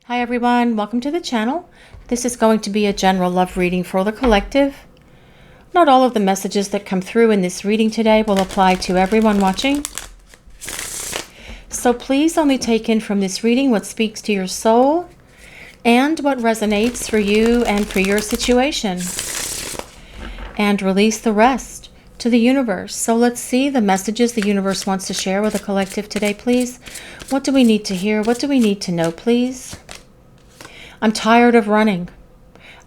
Hi everyone, welcome to the channel. This is going to be a general love reading for the collective. Not all of the messages that come through in this reading today will apply to everyone watching. So please only take in from this reading what speaks to your soul and what resonates for you and for your situation. And release the rest to the universe. So let's see the messages the universe wants to share with the collective today, please. What do we need to hear? What do we need to know, please? I'm tired of running.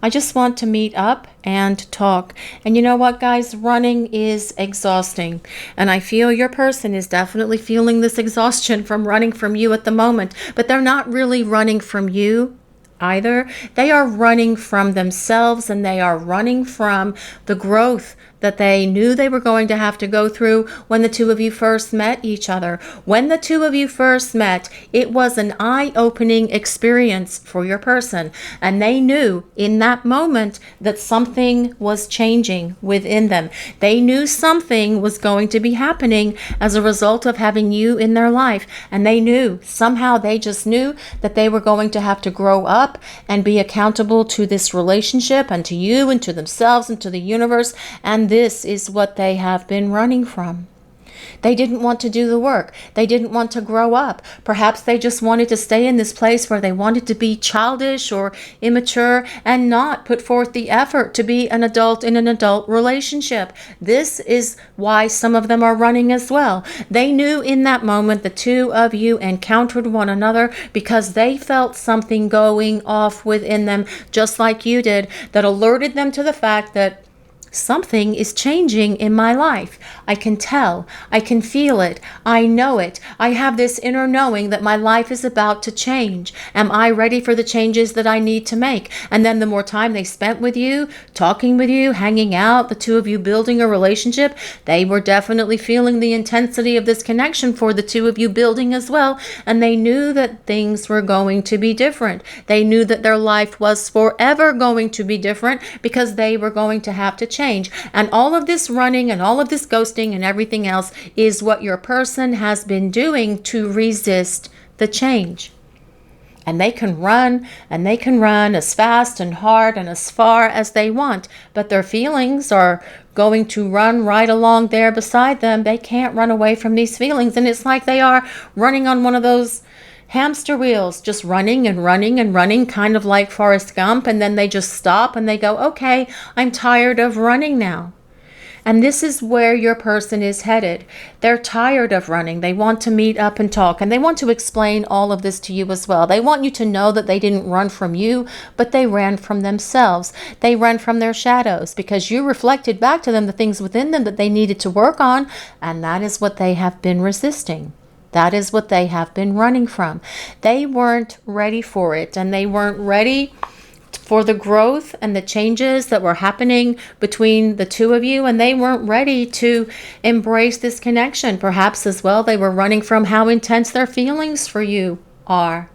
I just want to meet up and talk. And you know what, guys? Running is exhausting. And I feel your person is definitely feeling this exhaustion from running from you at the moment. But they're not really running from you either. They are running from themselves, and they are running from the growth that they knew they were going to have to go through when the two of you first met each other. When the two of you first met, it was an eye-opening experience for your person, and they knew in that moment that something was changing within them. They knew something was going to be happening as a result of having you in their life, and they knew, somehow they just knew that they were going to have to grow up and be accountable to this relationship and to you and to themselves and to the universe, and this is what they have been running from. They didn't want to do the work. They didn't want to grow up. Perhaps they just wanted to stay in this place where they wanted to be childish or immature and not put forth the effort to be an adult in an adult relationship. This is why some of them are running as well. They knew in that moment the two of you encountered one another because they felt something going off within them, just like you did, that alerted them to the fact that something is changing in my life. I can tell. I can feel it. I know it. I have this inner knowing that my life is about to change. Am I ready for the changes that I need to make? And then the more time they spent with you, talking with you, hanging out, the two of you building a relationship, they were definitely feeling the intensity of this connection for the two of you building as well. And they knew that things were going to be different. They knew that their life was forever going to be different because they were going to have to change. And all of this running and all of this ghosting and everything else is what your person has been doing to resist the change. And they can run as fast and hard and as far as they want, but their feelings are going to run right along there beside them. They can't run away from these feelings, and it's like they are running on one of those hamster wheels, just running and running and running, kind of like Forrest Gump, and then they just stop and they go, okay, I'm tired of running now. And this is where your person is headed. They're tired of running. They want to meet up and talk, and they want to explain all of this to you as well. They want you to know that they didn't run from you, but they ran from themselves. They ran from their shadows because you reflected back to them the things within them that they needed to work on, and that is what they have been resisting. That is what they have been running from. They weren't ready for it, and they weren't ready for the growth and the changes that were happening between the two of you, and they weren't ready to embrace this connection. Perhaps as well, they were running from how intense their feelings for you are.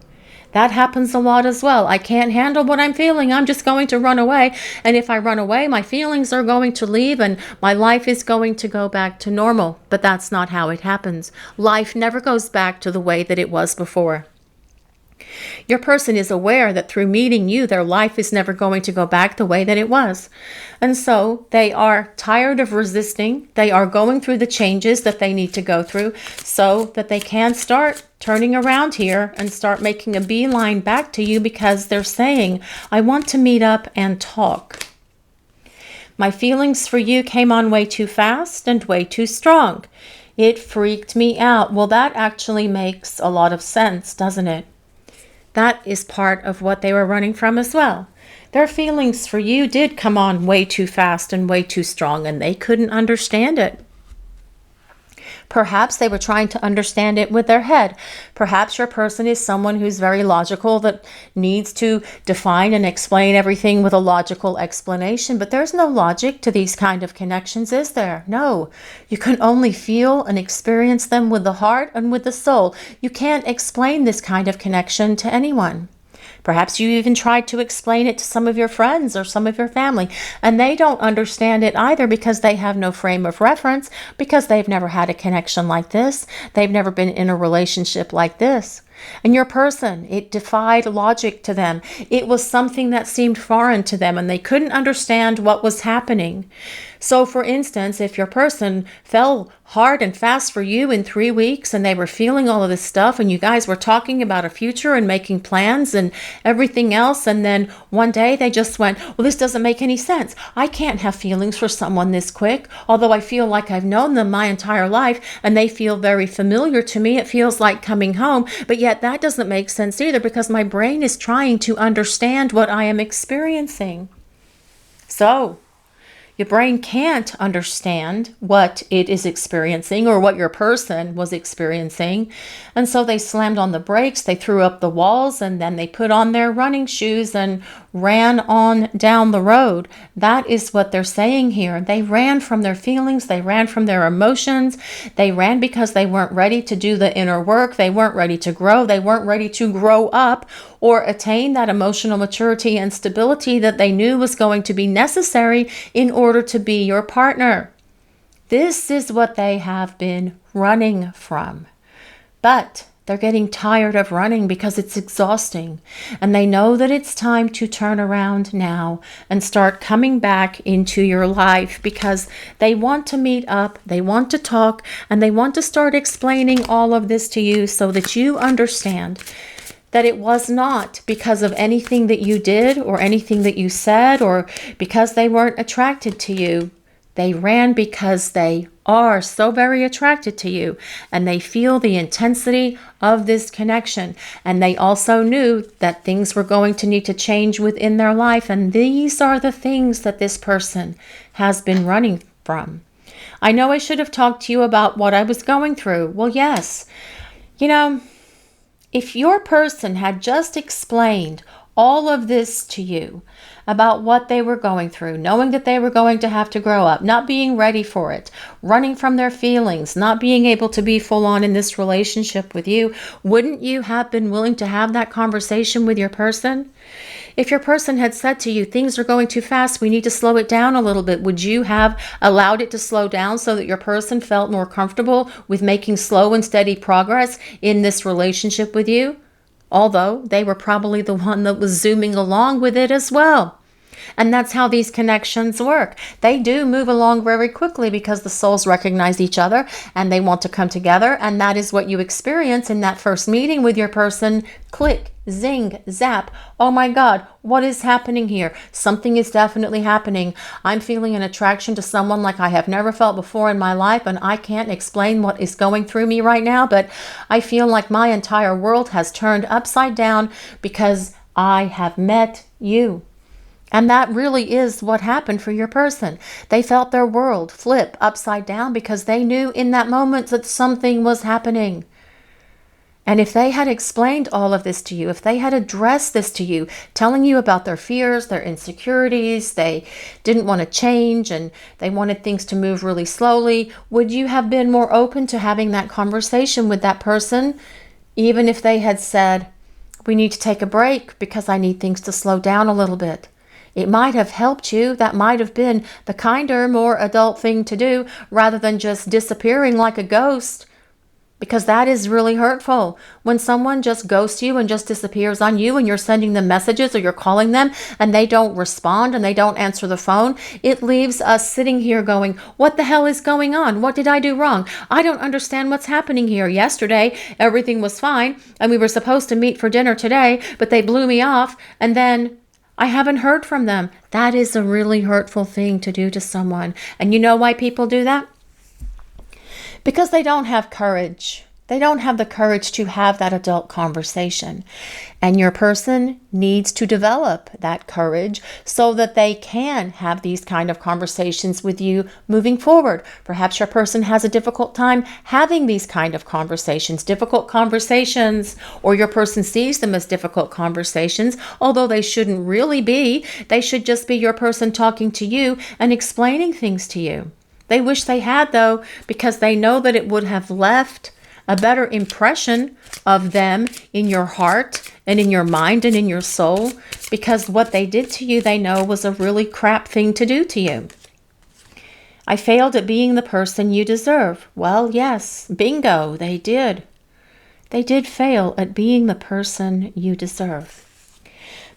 That happens a lot as well. I can't handle what I'm feeling. I'm just going to run away. And if I run away, my feelings are going to leave and my life is going to go back to normal. But that's not how it happens. Life never goes back to the way that it was before. Your person is aware that through meeting you, their life is never going to go back the way that it was. And so they are tired of resisting. They are going through the changes that they need to go through so that they can start turning around here and start making a beeline back to you because they're saying, I want to meet up and talk. My feelings for you came on way too fast and way too strong. It freaked me out. Well, that actually makes a lot of sense, doesn't it? That is part of what they were running from as well. Their feelings for you did come on way too fast and way too strong, and they couldn't understand it. Perhaps they were trying to understand it with their head. Perhaps your person is someone who's very logical, that needs to define and explain everything with a logical explanation. But there's no logic to these kind of connections, is there? No. You can only feel and experience them with the heart and with the soul. You can't explain this kind of connection to anyone. Perhaps you even tried to explain it to some of your friends or some of your family, and they don't understand it either because they have no frame of reference, because they've never had a connection like this. They've never been in a relationship like this. And your person, it defied logic to them. It was something that seemed foreign to them, and they couldn't understand what was happening. So, for instance, if your person fell hard and fast for you in 3 weeks and they were feeling all of this stuff and you guys were talking about a future and making plans and everything else, and then one day they just went, well, this doesn't make any sense. I can't have feelings for someone this quick, although I feel like I've known them my entire life and they feel very familiar to me. It feels like coming home, but yet that doesn't make sense either because my brain is trying to understand what I am experiencing. So, your brain can't understand what it is experiencing or what your person was experiencing. And so they slammed on the brakes, they threw up the walls, and then they put on their running shoes and ran on down the road. That is what they're saying here. They ran from their feelings, they ran from their emotions, they ran because they weren't ready to do the inner work, they weren't ready to grow, they weren't ready to grow up or attain that emotional maturity and stability that they knew was going to be necessary in order to be your partner. This is what they have been running from. But they're getting tired of running because it's exhausting. And they know that it's time to turn around now and start coming back into your life because they want to meet up, they want to talk, and they want to start explaining all of this to you so that you understand that it was not because of anything that you did or anything that you said or because they weren't attracted to you. They ran because they are so very attracted to you and they feel the intensity of this connection. And they also knew that things were going to need to change within their life. And these are the things that this person has been running from. I know I should have talked to you about what I was going through. Well, yes. If your person had just explained all of this to you about what they were going through, knowing that they were going to have to grow up, not being ready for it, running from their feelings, not being able to be full on in this relationship with you, wouldn't you have been willing to have that conversation with your person? If your person had said to you, things are going too fast, we need to slow it down a little bit, would you have allowed it to slow down so that your person felt more comfortable with making slow and steady progress in this relationship with you? Although they were probably the one that was zooming along with it as well. And that's how these connections work. They do move along very quickly because the souls recognize each other and they want to come together. And that is what you experience in that first meeting with your person. Click, zing, zap. Oh my God, what is happening here? Something is definitely happening. I'm feeling an attraction to someone like I have never felt before in my life, and I can't explain what is going through me right now, but I feel like my entire world has turned upside down because I have met you. And that really is what happened for your person. They felt their world flip upside down because they knew in that moment that something was happening. And if they had explained all of this to you, if they had addressed this to you, telling you about their fears, their insecurities, they didn't want to change and they wanted things to move really slowly, would you have been more open to having that conversation with that person, even if they had said, we need to take a break because I need things to slow down a little bit? It might have helped you. That might have been the kinder, more adult thing to do rather than just disappearing like a ghost, because that is really hurtful. When someone just ghosts you and just disappears on you and you're sending them messages or you're calling them and they don't respond and they don't answer the phone, it leaves us sitting here going, what the hell is going on? What did I do wrong? I don't understand what's happening here. Yesterday, everything was fine and we were supposed to meet for dinner today, but they blew me off and then I haven't heard from them. That is a really hurtful thing to do to someone. And you know why people do that? Because they don't have courage. They don't have the courage to have that adult conversation. And your person needs to develop that courage so that they can have these kind of conversations with you moving forward. Perhaps your person has a difficult time having these kind of conversations, or your person sees them as difficult conversations, although they shouldn't really be. They should just be your person talking to you and explaining things to you. They wish they had, though, because they know that it would have left a better impression of them in your heart and in your mind and in your soul, because what they did to you, they know was a really crap thing to do to you. I failed at being the person you deserve. Well, yes, bingo, they did. They did fail at being the person you deserve.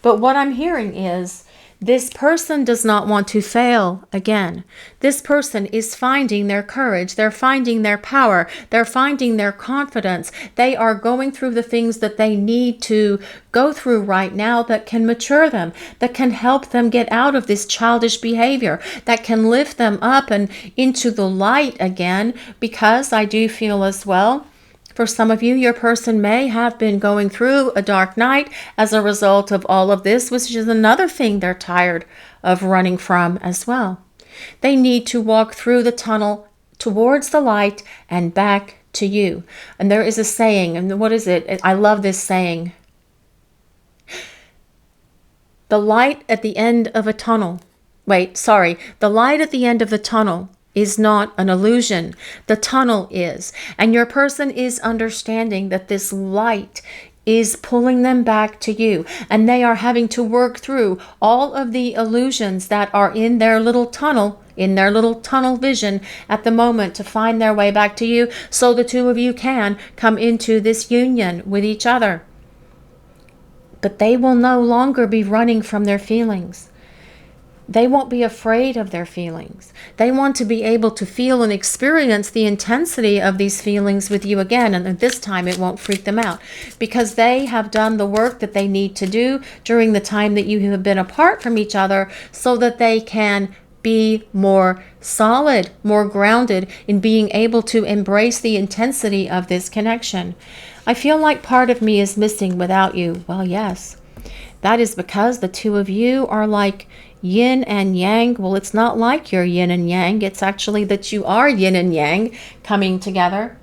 But what I'm hearing is this person does not want to fail again. This person is finding their courage. They're finding their power. They're finding their confidence. They are going through the things that they need to go through right now that can mature them, that can help them get out of this childish behavior, that can lift them up and into the light again, because I do feel as well, for some of you, your person may have been going through a dark night as a result of all of this, which is another thing they're tired of running from as well. They need to walk through the tunnel towards the light and back to you. And there is a saying, and what is it? I love this saying. The light at the end of a tunnel. The light at the end of the tunnel is not an illusion. The tunnel is. And your person is understanding that this light is pulling them back to you. And they are having to work through all of the illusions that are in their little tunnel, vision at the moment, to find their way back to you, so the two of you can come into this union with each other. But they will no longer be running from their feelings. They won't be afraid of their feelings. They want to be able to feel and experience the intensity of these feelings with you again. And this time it won't freak them out, because they have done the work that they need to do during the time that you have been apart from each other, so that they can be more solid, more grounded in being able to embrace the intensity of this connection. I feel like part of me is missing without you. Well, yes. That is because the two of you are like yin and yang. Well, it's not like you're yin and yang. It's actually that you are yin and yang coming together.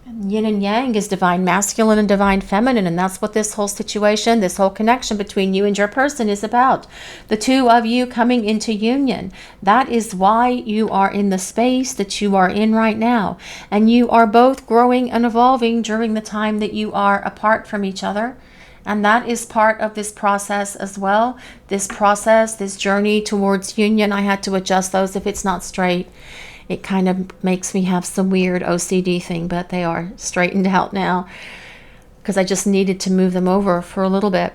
And yin and yang is divine masculine and divine feminine. And that's what this whole situation, this whole connection between you and your person is about. The two of you coming into union. That is why you are in the space that you are in right now. And you are both growing and evolving during the time that you are apart from each other. And that is part of this process as well. This process, this journey towards union. I had to adjust those if it's not straight. It kind of makes me have some weird OCD thing, but they are straightened out now, because I just needed to move them over for a little bit.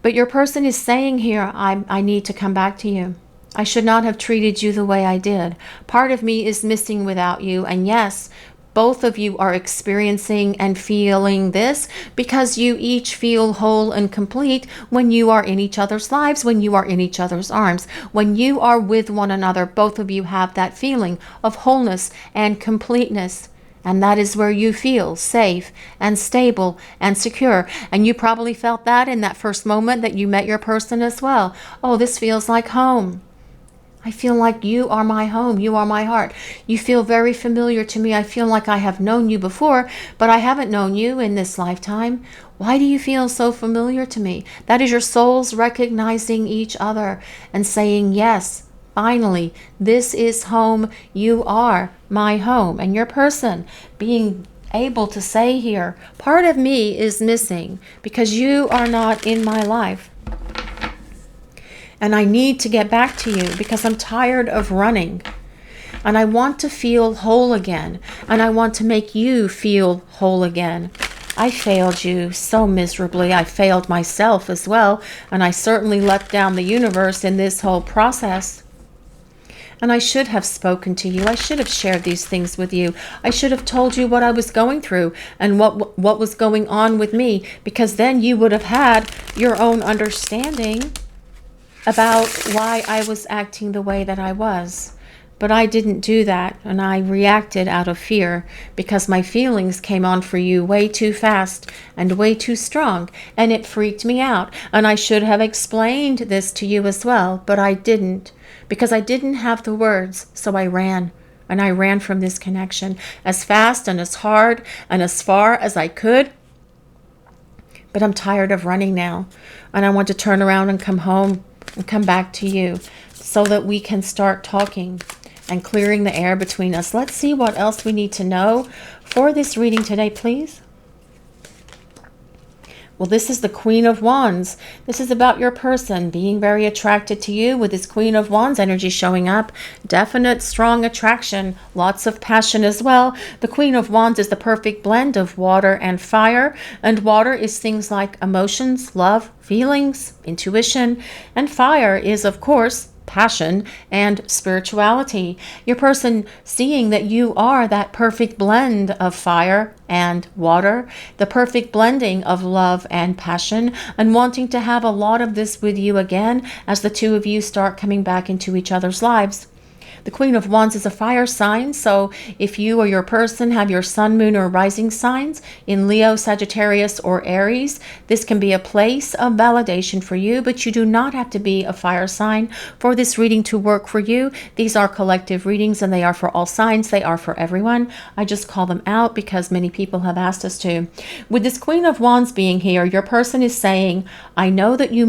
But your person is saying here, I need to come back to you. I should not have treated you the way I did. Part of me is missing without you. And yes, both of you are experiencing and feeling this, because you each feel whole and complete when you are in each other's lives, when you are in each other's arms. When you are with one another, both of you have that feeling of wholeness and completeness. And that is where you feel safe and stable and secure. And you probably felt that in that first moment that you met your person as well. Oh, this feels like home. I feel like you are my home. You are my heart. You feel very familiar to me. I feel like I have known you before, but I haven't known you in this lifetime. Why do you feel so familiar to me? That is your souls recognizing each other and saying, yes, finally, this is home. You are my home. And your person being able to say here, part of me is missing because you are not in my life. And I need to get back to you because I'm tired of running. And I want to feel whole again. And I want to make you feel whole again. I failed you so miserably. I failed myself as well. And I certainly let down the universe in this whole process. And I should have spoken to you. I should have shared these things with you. I should have told you what I was going through and what was going on with me. Because then you would have had your own understanding about why I was acting the way that I was. But I didn't do that, and I reacted out of fear because my feelings came on for you way too fast and way too strong, and it freaked me out. And I should have explained this to you as well, but I didn't, because I didn't have the words, so I ran. And I ran from this connection as fast and as hard and as far as I could. But I'm tired of running now, and I want to turn around and come home and come back to you so that we can start talking and clearing the air between us. Let's see what else we need to know for this reading today, please. Well, this is the Queen of Wands. This is about your person being very attracted to you with this Queen of Wands energy showing up. Definite strong attraction, lots of passion as well. The Queen of Wands is the perfect blend of water and fire. And water is things like emotions, love, feelings, intuition. And fire is, of course, passion and spirituality. Your person seeing that you are that perfect blend of fire and water, the perfect blending of love and passion, and wanting to have a lot of this with you again as the two of you start coming back into each other's lives. The Queen of Wands is a fire sign, so if you or your person have your sun, moon, or rising signs in Leo, Sagittarius, or Aries, this can be a place of validation for you, but you do not have to be a fire sign for this reading to work for you. These are collective readings, and they are for all signs. They are for everyone. I just call them out because many people have asked us to. With this Queen of Wands being here, your person is saying, I know that you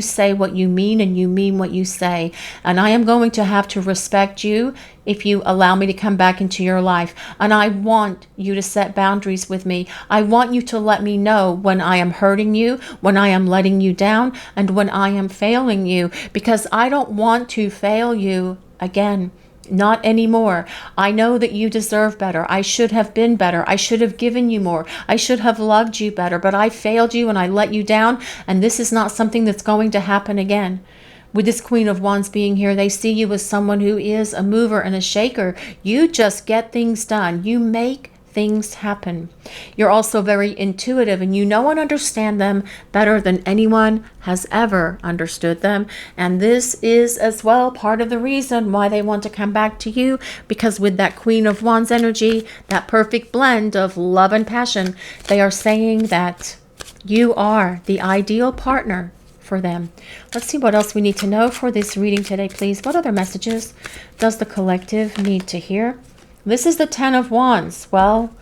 say what you mean and you mean what you say. And I am going to have to respect you if you allow me to come back into your life. And I want you to set boundaries with me. I want you to let me know when I am hurting you, when I am letting you down, and when I am failing you, because I don't want to fail you again. Not anymore. I know that you deserve better. I should have been better. I should have given you more. I should have loved you better, but I failed you and I let you down, and this is not something that's going to happen again. With this Queen of Wands being here, they see you as someone who is a mover and a shaker. You just get things done. You make things happen. You're also very intuitive, and you know and understand them better than anyone has ever understood them. And this is as well part of the reason why they want to come back to you, because with that Queen of Wands energy, that perfect blend of love and passion, they are saying that you are the ideal partner for them. Let's see what else we need to know for this reading today, please. What other messages does the collective need to hear? This is the Ten of Wands. Well,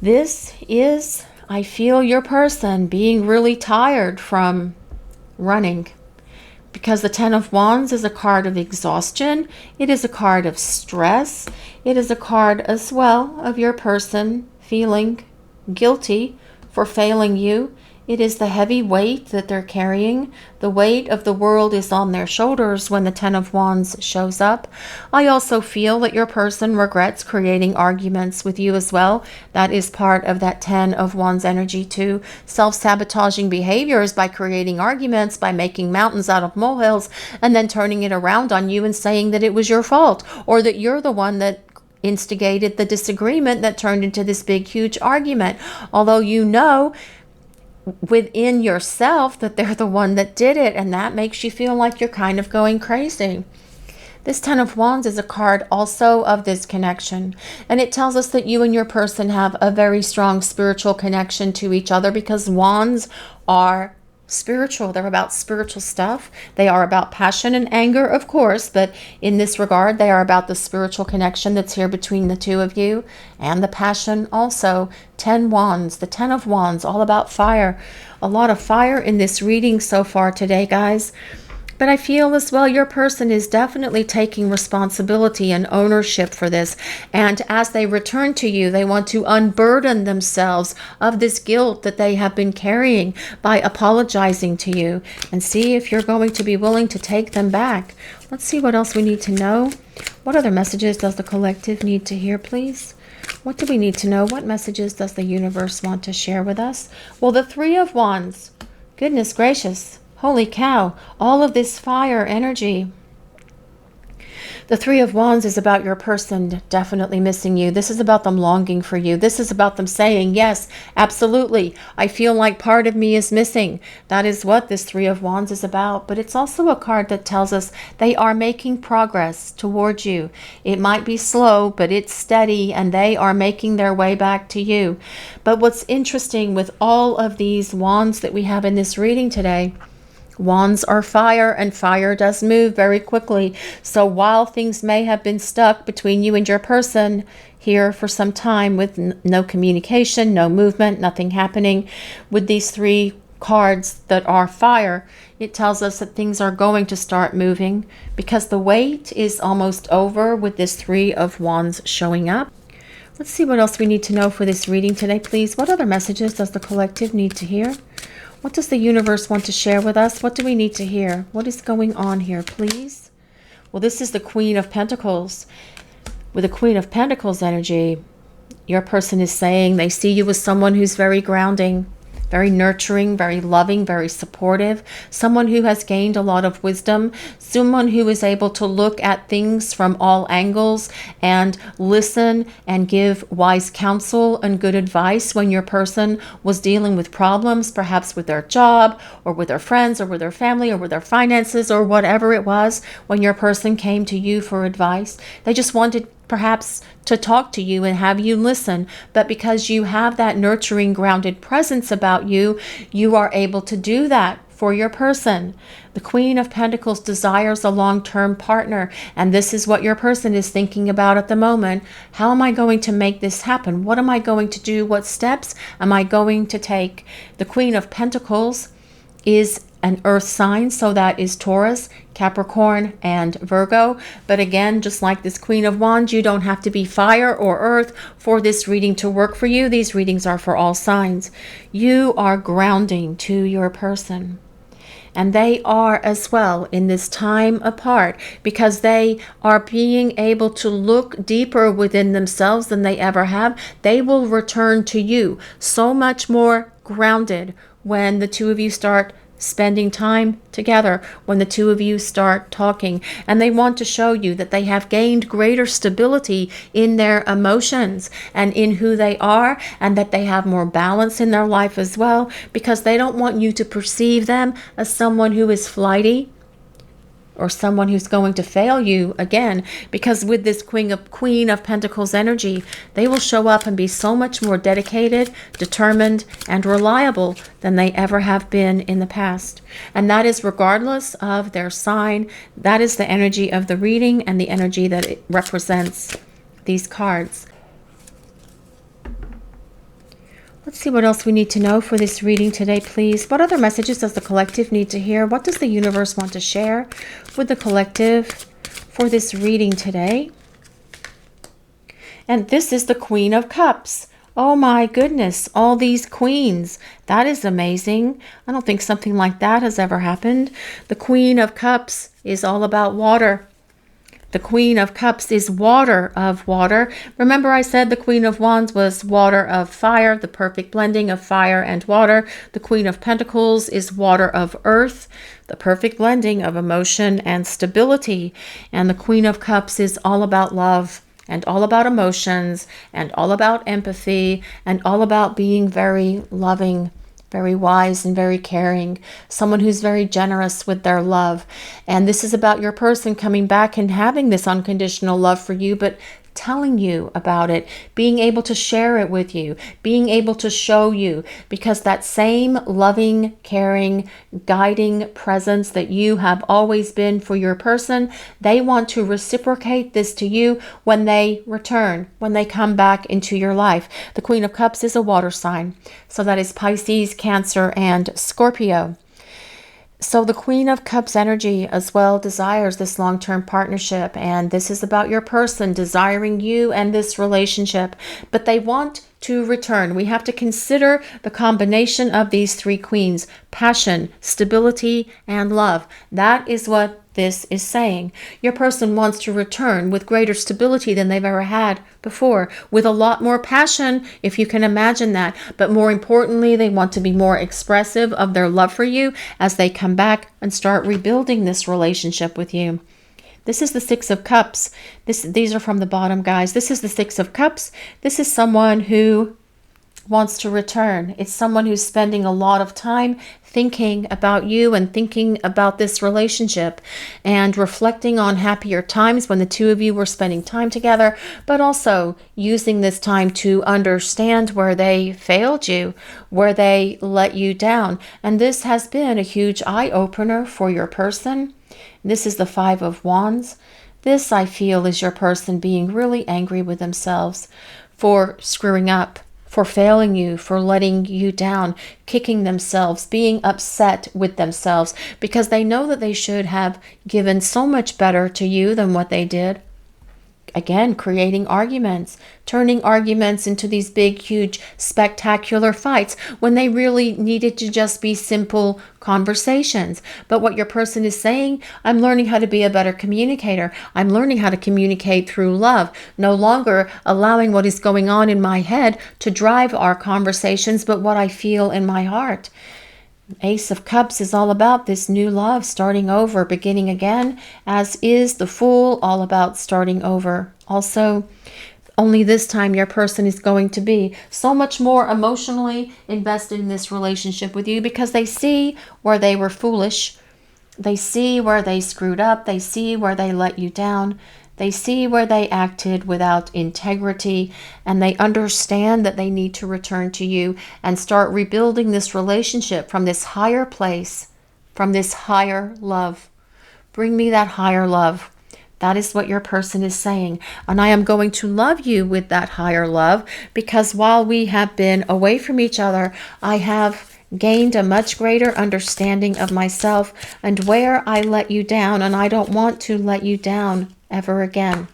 this is, I feel, your person being really tired from running, because the Ten of Wands is a card of exhaustion. It is a card of stress. It is a card as well of your person feeling guilty for failing you. It is the heavy weight that they're carrying. The weight of the world is on their shoulders when the Ten of Wands shows up. I also feel that your person regrets creating arguments with you as well. That is part of that Ten of Wands energy too. Self-sabotaging behaviors by creating arguments, by making mountains out of molehills, and then turning it around on you and saying that it was your fault, or that you're the one that instigated the disagreement that turned into this big, huge argument. Although you know within yourself that they're the one that did it, and that makes you feel like you're kind of going crazy. This Ten of Wands is a card also of this connection, and it tells us that you and your person have a very strong spiritual connection to each other, because wands are spiritual. They're about spiritual stuff. They are about passion and anger, of course, but in this regard, they are about the spiritual connection that's here between the two of you, and the passion also. 10 Wands, the Ten of Wands, all about fire. A lot of fire in this reading so far today, guys. But I feel as well your person is definitely taking responsibility and ownership for this. And as they return to you, they want to unburden themselves of this guilt that they have been carrying by apologizing to you, and see if you're going to be willing to take them back. Let's see what else we need to know. What other messages does the collective need to hear, please? What do we need to know? What messages does the universe want to share with us? Well, the Three of Wands. Goodness gracious. Holy cow, all of this fire energy. The Three of Wands is about your person definitely missing you. This is about them longing for you. This is about them saying, yes, absolutely, I feel like part of me is missing. That is what this Three of Wands is about. But it's also a card that tells us they are making progress towards you. It might be slow, but it's steady, and they are making their way back to you. But what's interesting with all of these wands that we have in this reading today, wands are fire, and fire does move very quickly. So while things may have been stuck between you and your person here for some time with no communication, no movement, nothing happening, with these three cards that are fire, it tells us that things are going to start moving, because the wait is almost over with this Three of Wands showing up. Let's see what else we need to know for this reading today, please. What other messages does the collective need to hear? What does the universe want to share with us? What do we need to hear? What is going on here, please? Well, this is the Queen of Pentacles. With the Queen of Pentacles energy, your person is saying they see you as someone who's very grounding, very nurturing, very loving, very supportive, someone who has gained a lot of wisdom, someone who is able to look at things from all angles and listen and give wise counsel and good advice when your person was dealing with problems, perhaps with their job or with their friends or with their family or with their finances or whatever it was. When your person came to you for advice, they just wanted perhaps to talk to you and have you listen, but because you have that nurturing, grounded presence about you, you are able to do that for your person. The Queen of Pentacles desires a long-term partner, and this is what your person is thinking about at the moment. How am I going to make this happen? What am I going to do? What steps am I going to take? The Queen of Pentacles is an earth sign, so that is Taurus, Capricorn, and Virgo. But again, just like this Queen of Wands, you don't have to be fire or earth for this reading to work for you. These readings are for all signs. You are grounding to your person. And they are as well in this time apart, because they are being able to look deeper within themselves than they ever have. They will return to you so much more grounded when the two of you start spending time together, when the two of you start talking, and they want to show you that they have gained greater stability in their emotions and in who they are, and that they have more balance in their life as well, because they don't want you to perceive them as someone who is flighty or someone who's going to fail you again, because with this Queen of Pentacles energy, they will show up and be so much more dedicated, determined, and reliable than they ever have been in the past. And that is regardless of their sign. That is the energy of the reading and the energy that it represents these cards. Let's see what else we need to know for this reading today, please. What other messages does the collective need to hear? What does the universe want to share with the collective for this reading today? And this is the Queen of Cups. Oh my goodness, all these queens. That is amazing. I don't think something like that has ever happened. The Queen of Cups is all about water. The Queen of Cups is water of water. Remember I said the Queen of Wands was water of fire, the perfect blending of fire and water. The Queen of Pentacles is water of earth, the perfect blending of emotion and stability. And the Queen of Cups is all about love and all about emotions and all about empathy and all about being very loving, very wise and very caring, someone who's very generous with their love. And this is about your person coming back and having this unconditional love for you, but telling you about it, being able to share it with you, being able to show you, because that same loving, caring, guiding presence that you have always been for your person, they want to reciprocate this to you when they return, when they come back into your life. The Queen of Cups is a water sign, so that is Pisces, Cancer, and Scorpio. So the Queen of Cups energy as well desires this long-term partnership, and this is about your person desiring you and this relationship, but they want to return. We have to consider the combination of these three queens: passion, stability, and love. That is what this is saying. Your person wants to return with greater stability than they've ever had before, with a lot more passion, if you can imagine that. But more importantly, they want to be more expressive of their love for you as they come back and start rebuilding this relationship with you. This is the Six of Cups. These are from the bottom, guys. This is the Six of Cups. This is someone who wants to return. It's someone who's spending a lot of time thinking about you and thinking about this relationship and reflecting on happier times when the two of you were spending time together, but also using this time to understand where they failed you, where they let you down. And this has been a huge eye-opener for your person. This is the Five of Wands. This, I feel, is your person being really angry with themselves for screwing up, for failing you, for letting you down, kicking themselves, being upset with themselves because they know that they should have given so much better to you than what they did. again, creating arguments, turning arguments into these big, huge, spectacular fights when they really needed to just be simple conversations. But what your person is saying, I'm learning how to be a better communicator. I'm learning how to communicate through love, no longer allowing what is going on in my head to drive our conversations, but what I feel in my heart. Ace of Cups is all about this new love, starting over, beginning again, as is the Fool, all about starting over. Also, only this time your person is going to be so much more emotionally invested in this relationship with you because they see where they were foolish. They see where they screwed up. They see where they let you down. They see where they acted without integrity, and they understand that they need to return to you and start rebuilding this relationship from this higher place, from this higher love. Bring me that higher love. That is what your person is saying. And I am going to love you with that higher love because while we have been away from each other, I have gained a much greater understanding of myself and where I let you down, and I don't want to let you down ever again.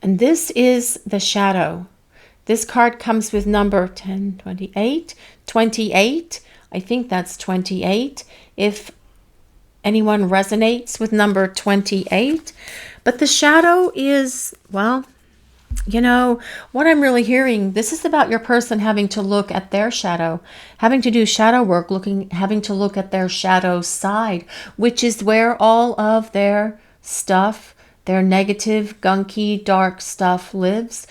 And this is the Shadow. This card comes with number 10, 28, 28. I think that's 28. If anyone resonates with number 28. But the Shadow is, well, you know, what I'm really hearing, this is about your person having to look at their shadow, having to do shadow work, having to look at their shadow side, which is where all of their stuff, their negative, gunky, dark stuff lives.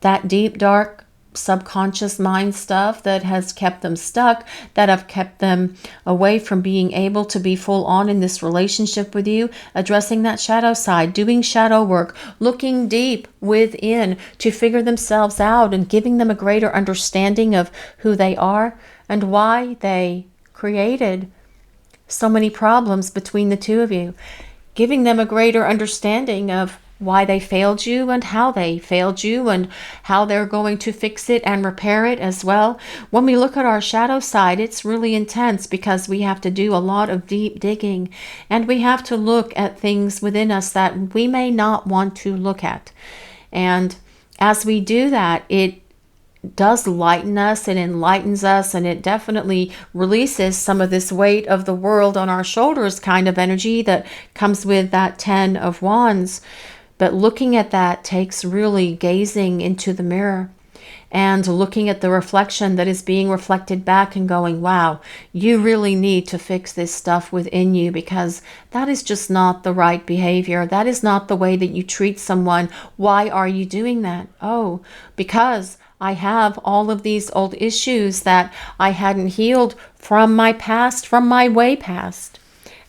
That deep, dark, subconscious mind stuff that has kept them stuck, that have kept them away from being able to be full on in this relationship with you, addressing that shadow side, doing shadow work, looking deep within to figure themselves out and giving them a greater understanding of who they are and why they created so many problems between the two of you, giving them a greater understanding of why they failed you and how they failed you and how they're going to fix it and repair it as well. When we look at our shadow side, it's really intense because we have to do a lot of deep digging and we have to look at things within us that we may not want to look at. And as we do that, it does lighten us and enlightens us, and it definitely releases some of this weight of the world on our shoulders kind of energy that comes with that 10 of Wands. But looking at that takes really gazing into the mirror and looking at the reflection that is being reflected back and going, wow, you really need to fix this stuff within you because that is just not the right behavior. That is not the way that you treat someone. Why are you doing that? Oh, because I have all of these old issues that I hadn't healed from my past, from my way past.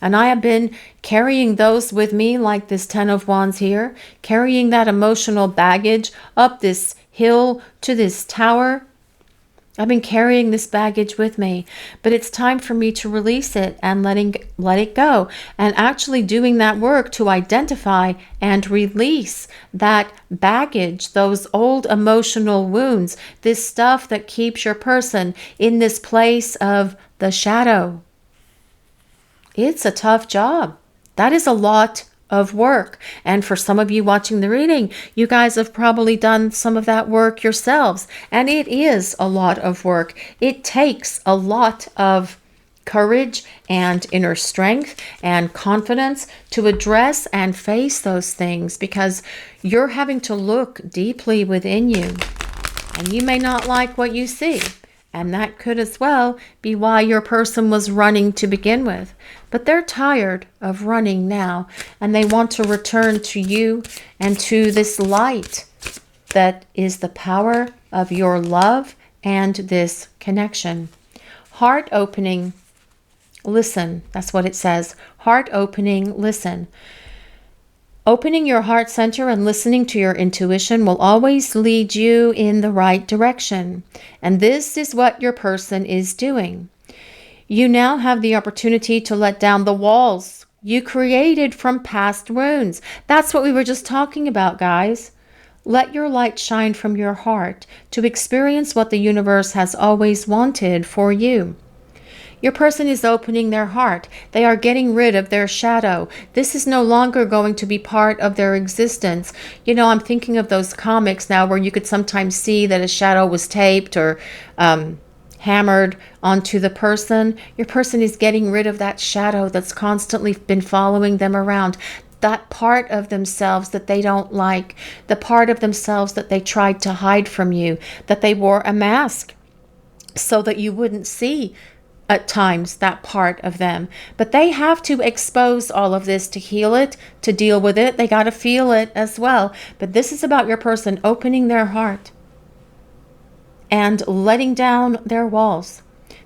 And I have been carrying those with me like this 10 of Wands here, carrying that emotional baggage up this hill to this tower. I've been carrying this baggage with me, but it's time for me to release it and let it go and actually doing that work to identify and release that baggage, those old emotional wounds, this stuff that keeps your person in this place of the shadow. It's a tough job. That is a lot of work. And for some of you watching the reading, you guys have probably done some of that work yourselves. And it is a lot of work. It takes a lot of courage and inner strength and confidence to address and face those things because you're having to look deeply within you. And you may not like what you see. And that could as well be why your person was running to begin with. But they're tired of running now, and they want to return to you and to this light that is the power of your love and this connection. Heart opening, listen. That's what it says. Heart opening, listen. Opening your heart center and listening to your intuition will always lead you in the right direction. And this is what your person is doing. You now have the opportunity to let down the walls you created from past wounds. That's what we were just talking about, guys. Let your light shine from your heart to experience what the universe has always wanted for you. Your person is opening their heart. They are getting rid of their shadow. This is no longer going to be part of their existence. You know, I'm thinking of those comics now where you could sometimes see that a shadow was taped or hammered onto the person. Your person is getting rid of that shadow that's constantly been following them around. That part of themselves that they don't like, the part of themselves that they tried to hide from you, that they wore a mask so that you wouldn't see at times that part of them. But they have to expose all of this to heal it, to deal with it. They got to feel it as well. But this is about your person opening their heart and letting down their walls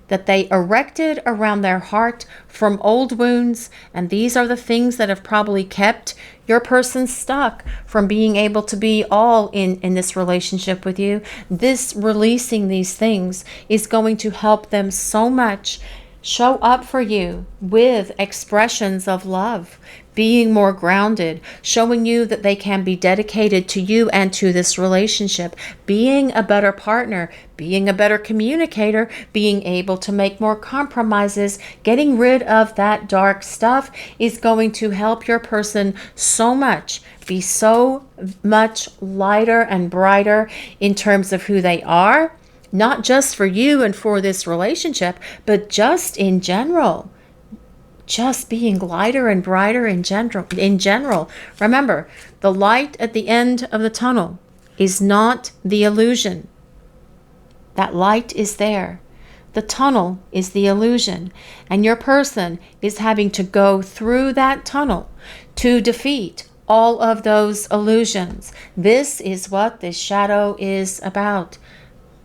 that they erected around their heart from old wounds. And these are the things that have probably kept your person stuck from being able to be all in this relationship with you. This releasing these things is going to help them so much show up for you with expressions of love, being more grounded, showing you that they can be dedicated to you and to this relationship, being a better partner, being a better communicator, being able to make more compromises. Getting rid of that dark stuff is going to help your person so much, be so much lighter and brighter in terms of who they are. Not just for you and for this relationship, but just in general. Just being lighter and brighter in general. Remember, the light at the end of the tunnel is not the illusion. That light is there. The tunnel is the illusion. And your person is having to go through that tunnel to defeat all of those illusions. This is what this shadow is about.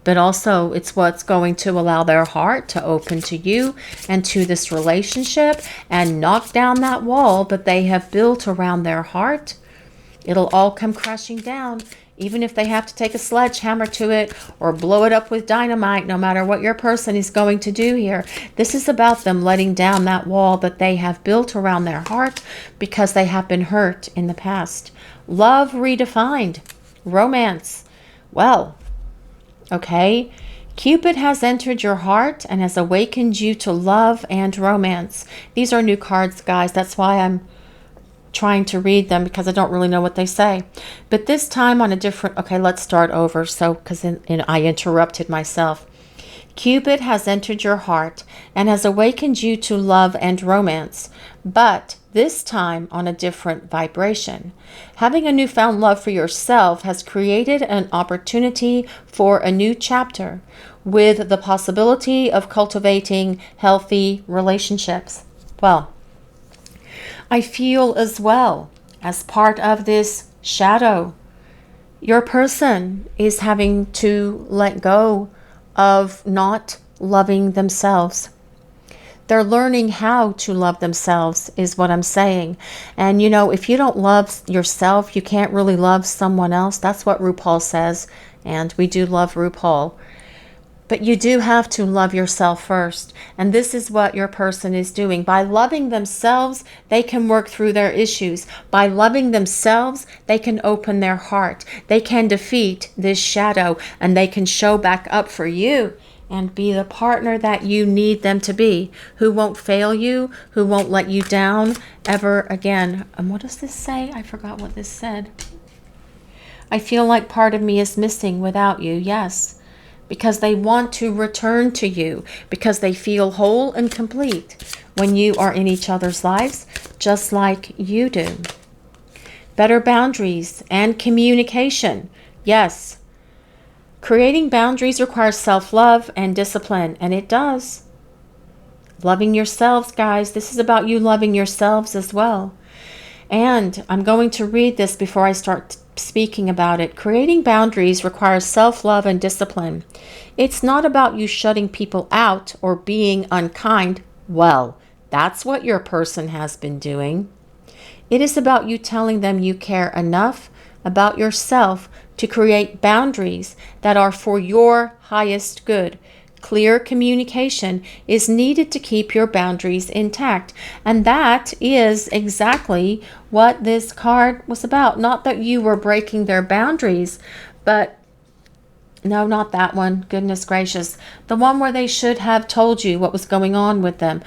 But also it's what's going to allow their heart to open to you and to this relationship and knock down that wall that they have built around their heart. It'll all come crashing down, even if they have to take a sledgehammer to it or blow it up with dynamite, no matter what your person is going to do here. This is about them letting down that wall that they have built around their heart because they have been hurt in the past. Love redefined. Romance. Well, okay, Cupid has entered your heart and has awakened you to love and romance. These are new cards, guys. That's why I'm trying to read them, because I don't really know what they say. But this time on a different... Okay, let's start over. So, because I interrupted myself. Cupid has entered your heart and has awakened you to love and romance, but this time on a different vibration. Having a newfound love for yourself has created an opportunity for a new chapter with the possibility of cultivating healthy relationships. Well, I feel as well, as part of this shadow, your person is having to let go of not loving themselves. They're learning how to love themselves is what I'm saying. And you know, if you don't love yourself, you can't really love someone else. That's what RuPaul says. And we do love RuPaul. But you do have to love yourself first. And this is what your person is doing. By loving themselves, they can work through their issues. By loving themselves, they can open their heart. They can defeat this shadow and they can show back up for you and be the partner that you need them to be, who won't fail you, who won't let you down ever again. And what does this say? I forgot what this said. I feel like part of me is missing without you. Yes. Because they want to return to you, because they feel whole and complete when you are in each other's lives, just like you do. Better boundaries and communication. Yes. Creating boundaries requires self-love and discipline, and it does. Loving yourselves, guys. This is about you loving yourselves as well. And I'm going to read this before I start speaking about it. Creating boundaries requires self-love and discipline. It's not about you shutting people out or being unkind. Well, that's what your person has been doing. It is about you telling them you care enough about yourself to create boundaries that are for your highest good. Clear communication is needed to keep your boundaries intact. And that is exactly what this card was about. Not that you were breaking their boundaries, but No, not that one. Goodness gracious. The one where they should have told you what was going on with them.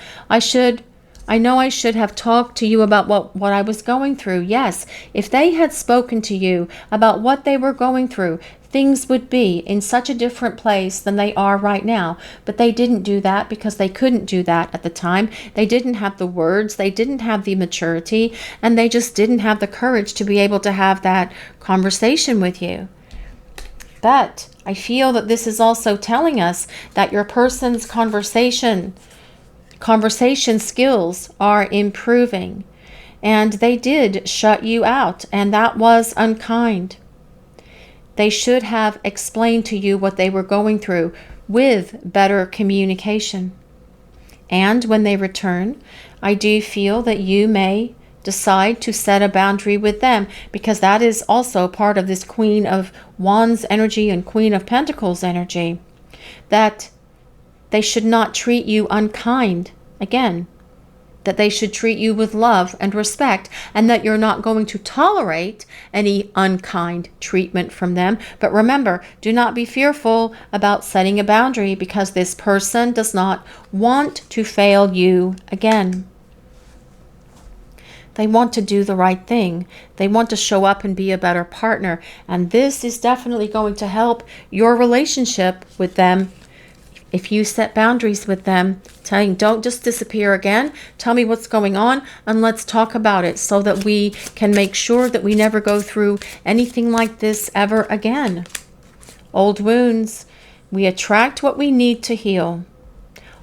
I know I should have talked to you about what I was going through. Yes, if they had spoken to you about what they were going through, things would be in such a different place than they are right now. But they didn't do that because they couldn't do that at the time. They didn't have the words, they didn't have the maturity, and they just didn't have the courage to be able to have that conversation with you. But I feel that this is also telling us that your person's conversation skills are improving, and they did shut you out, and that was unkind. They should have explained to you what they were going through with better communication. And when they return, I do feel that you may decide to set a boundary with them, because that is also part of this Queen of Wands energy and Queen of Pentacles energy, that they should not treat you unkind again, that they should treat you with love and respect, and that you're not going to tolerate any unkind treatment from them. But remember, do not be fearful about setting a boundary, because this person does not want to fail you again. They want to do the right thing. They want to show up and be a better partner. And this is definitely going to help your relationship with them. If you set boundaries with them, telling don't just disappear again, tell me what's going on and let's talk about it, so that we can make sure that we never go through anything like this ever again. Old wounds, we attract what we need to heal.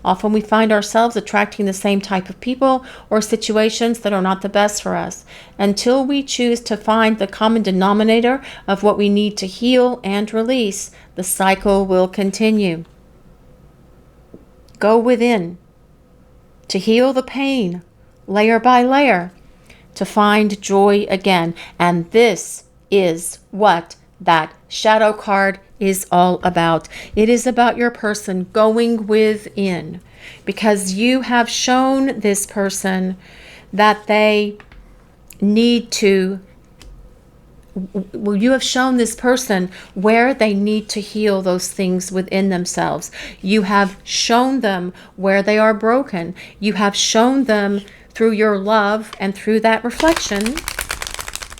Often we find ourselves attracting the same type of people or situations that are not the best for us. Until we choose to find the common denominator of what we need to heal and release, the cycle will continue. Go within to heal the pain, layer by layer, to find joy again. And this is what that shadow card is all about. It is about your person going within, because you have shown this person that they need to, well, you have shown this person where they need to heal those things within themselves. You have shown them where they are broken. You have shown them through your love and through that reflection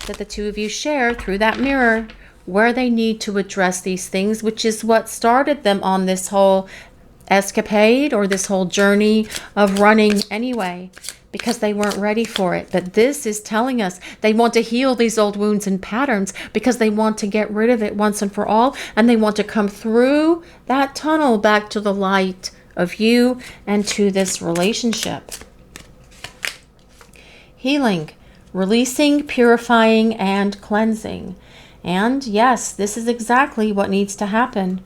that the two of you share, through that mirror, where they need to address these things, which is what started them on this whole escapade or this whole journey of running anyway, because they weren't ready for it. But this is telling us they want to heal these old wounds and patterns, because they want to get rid of it once and for all, and they want to come through that tunnel back to the light of you and to this relationship. Healing, releasing, purifying, and cleansing. And yes, this is exactly what needs to happen.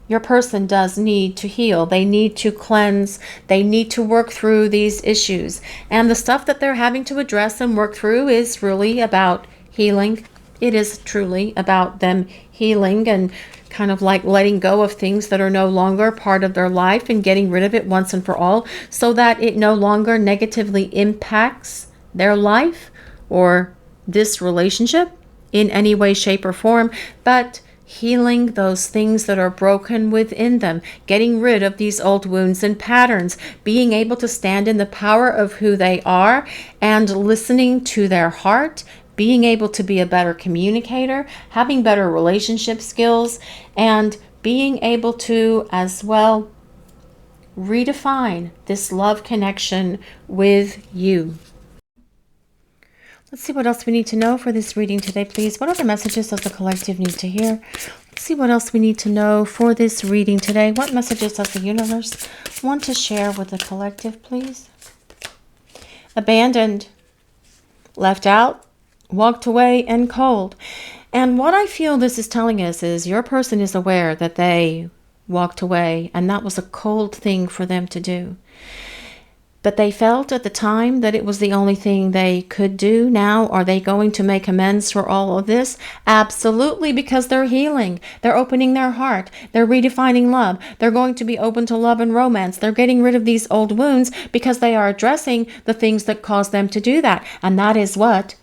Your person does need to heal. They need to cleanse. They need to work through these issues. And the stuff that they're having to address and work through is really about healing. It is truly about them healing and kind of like letting go of things that are no longer part of their life and getting rid of it once and for all, so that it no longer negatively impacts their life or this relationship in any way, shape, or form, but healing those things that are broken within them, getting rid of these old wounds and patterns, being able to stand in the power of who they are and listening to their heart, being able to be a better communicator, having better relationship skills, and being able to as well redefine this love connection with you. Let's see what else we need to know for this reading today, please. What other messages does the collective need to hear? Let's see what else we need to know for this reading today. What messages does the universe want to share with the collective, please? Abandoned, left out, walked away, and cold. And what I feel this is telling us is your person is aware that they walked away, and that was a cold thing for them to do. But they felt at the time that it was the only thing they could do. Now, are they going to make amends for all of this? Absolutely, because they're healing. They're opening their heart. They're redefining love. They're going to be open to love and romance. They're getting rid of these old wounds because they are addressing the things that caused them to do that. And that is what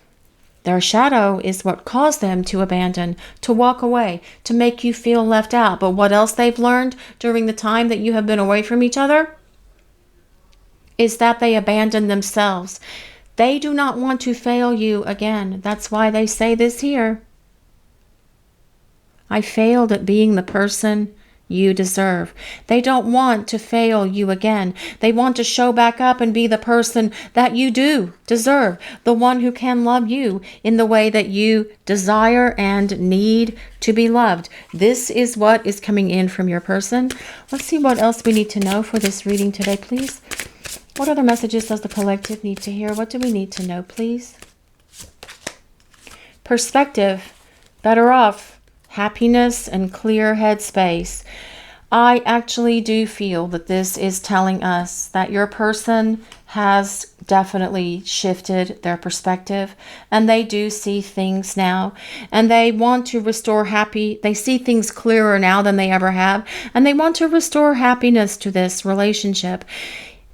Their shadow is what caused them to abandon, to walk away, to make you feel left out. But what else they've learned during the time that you have been away from each other is that they abandoned themselves. They do not want to fail you again. That's why they say this here. I failed at being the person you deserve. They don't want to fail you again. They want to show back up and be the person that you do deserve, the one who can love you in the way that you desire and need to be loved. This is what is coming in from your person. Let's see what else we need to know for this reading today, please. What other messages does the collective need to hear? What do we need to know, please? Perspective, better off, happiness and clear headspace. I actually do feel that this is telling us that your person has definitely shifted their perspective, and they do see things now, and they want to restore they see things clearer now than they ever have, and they want to restore happiness to this relationship.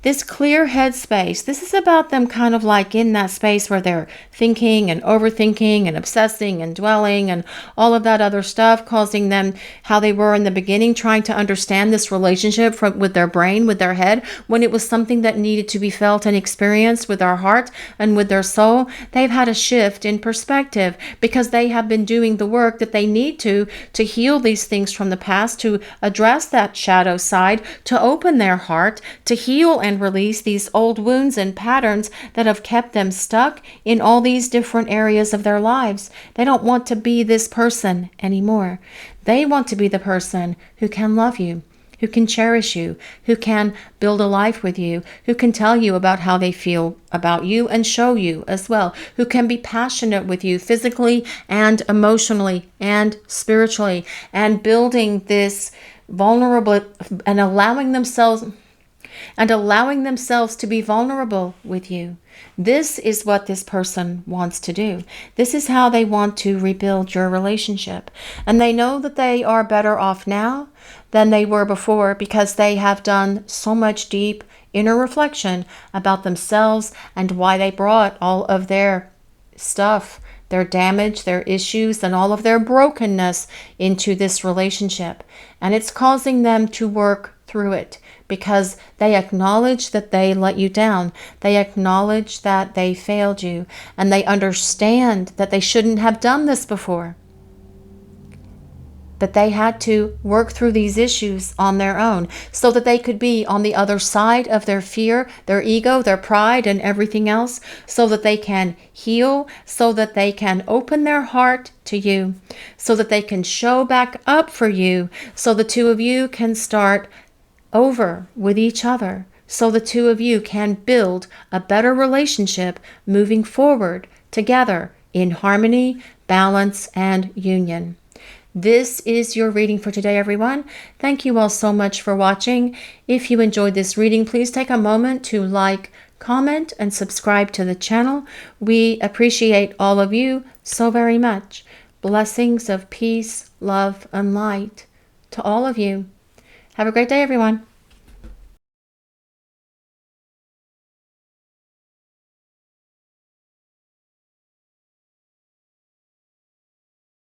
This clear headspace, this is about them kind of like in that space where they're thinking and overthinking and obsessing and dwelling and all of that other stuff, causing them how they were in the beginning, trying to understand this relationship with their brain, with their head, when it was something that needed to be felt and experienced with their heart and with their soul. They've had a shift in perspective because they have been doing the work that they need to heal these things from the past, to address that shadow side, to open their heart, to heal and release these old wounds and patterns that have kept them stuck in all these different areas of their lives. They don't want to be this person anymore. They want to be the person who can love you, who can cherish you, who can build a life with you, who can tell you about how they feel about you and show you as well, who can be passionate with you physically and emotionally and spiritually, and building this vulnerable and allowing themselves to be vulnerable with you. This is what this person wants to do. This is how they want to rebuild your relationship. And they know that they are better off now than they were before because they have done so much deep inner reflection about themselves and why they brought all of their stuff, their damage, their issues, and all of their brokenness into this relationship. And it's causing them to work through it because they acknowledge that they let you down. They acknowledge that they failed you, and they understand that they shouldn't have done this before. That they had to work through these issues on their own so that they could be on the other side of their fear, their ego, their pride, and everything else, so that they can heal, so that they can open their heart to you, so that they can show back up for you, so the two of you can start over with each other, so the two of you can build a better relationship moving forward together in harmony, balance, and union. This is your reading for today, everyone. Thank you all so much for watching. If you enjoyed this reading, please take a moment to like, comment, and subscribe to the channel. We appreciate all of you so very much. Blessings of peace, love, and light to all of you. Have a great day, everyone.